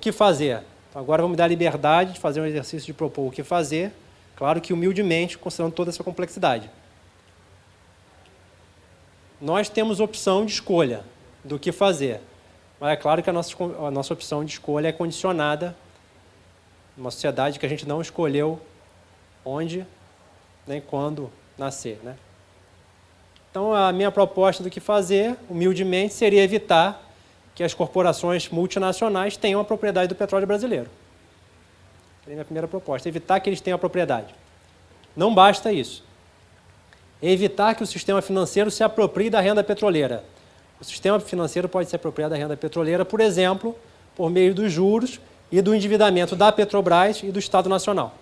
que fazer? Então, agora vamos dar a liberdade de fazer um exercício de propor o que fazer, claro que humildemente, considerando toda essa complexidade. Nós temos opção de escolha do que fazer, mas é claro que a nossa opção de escolha é condicionada numa sociedade que a gente não escolheu onde nem quando nascer, né? Então, a minha proposta do que fazer, humildemente, seria evitar que as corporações multinacionais tenham a propriedade do petróleo brasileiro. Seria a minha primeira proposta, evitar que eles tenham a propriedade. Não basta isso. Evitar que o sistema financeiro se aproprie da renda petroleira. O sistema financeiro pode se apropriar da renda petroleira, por exemplo, por meio dos juros e do endividamento da Petrobras e do Estado Nacional.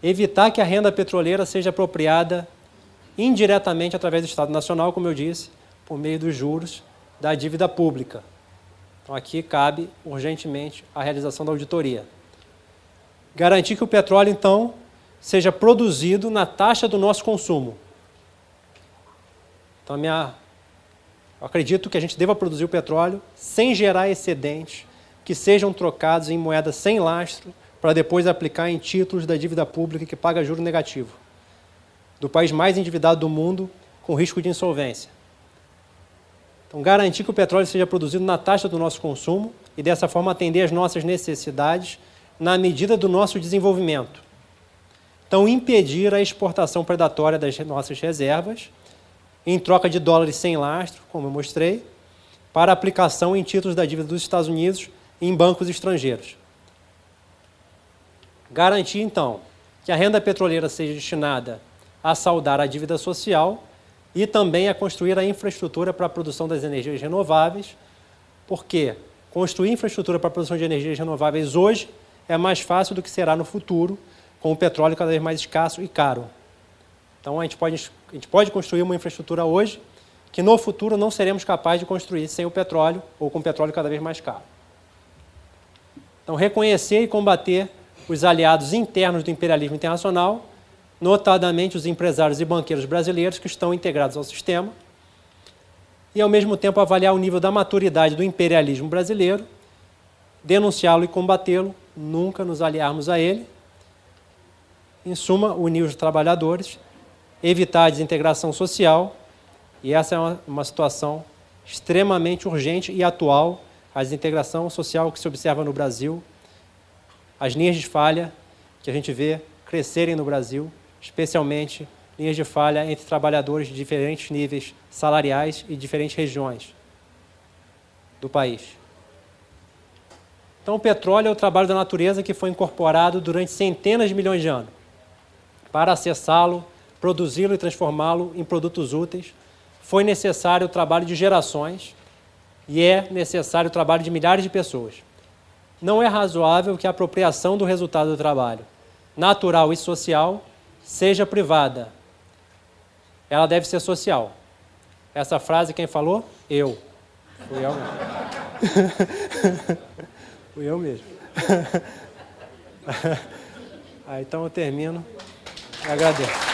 Evitar que a renda petroleira seja apropriada indiretamente através do Estado Nacional, como eu disse, por meio dos juros da dívida pública. Então, aqui cabe urgentemente a realização da auditoria. Garantir que o petróleo, então, seja produzido na taxa do nosso consumo. Então, eu acredito que a gente deva produzir o petróleo sem gerar excedentes que sejam trocados em moeda sem lastro para depois aplicar em títulos da dívida pública que paga juro negativo, do país mais endividado do mundo, com risco de insolvência. Então, garantir que o petróleo seja produzido na taxa do nosso consumo e, dessa forma, atender às nossas necessidades na medida do nosso desenvolvimento. Então, impedir a exportação predatória das nossas reservas, em troca de dólares sem lastro, como eu mostrei, para aplicação em títulos da dívida dos Estados Unidos e em bancos estrangeiros. Garantir, então, que a renda petroleira seja destinada a saldar a dívida social e também a construir a infraestrutura para a produção das energias renováveis, porque construir infraestrutura para a produção de energias renováveis hoje é mais fácil do que será no futuro, com o petróleo cada vez mais escasso e caro. Então, a gente pode construir uma infraestrutura hoje que no futuro não seremos capazes de construir sem o petróleo ou com o petróleo cada vez mais caro. Então, reconhecer e combater os aliados internos do imperialismo internacional, notadamente os empresários e banqueiros brasileiros que estão integrados ao sistema, e, ao mesmo tempo, avaliar o nível da maturidade do imperialismo brasileiro, denunciá-lo e combatê-lo, nunca nos aliarmos a ele. Em suma, unir os trabalhadores, evitar a desintegração social, e essa é uma situação extremamente urgente e atual, a desintegração social que se observa no Brasil, as linhas de falha que a gente vê crescerem no Brasil, especialmente linhas de falha entre trabalhadores de diferentes níveis salariais e diferentes regiões do país. Então, o petróleo é o trabalho da natureza que foi incorporado durante centenas de milhões de anos. Para acessá-lo, produzi-lo e transformá-lo em produtos úteis, foi necessário o trabalho de gerações e é necessário o trabalho de milhares de pessoas. Não é razoável que a apropriação do resultado do trabalho, natural e social, seja privada. Ela deve ser social. Essa frase quem falou? Eu. Fui eu mesmo. Fui eu mesmo. Então eu termino. Agradeço.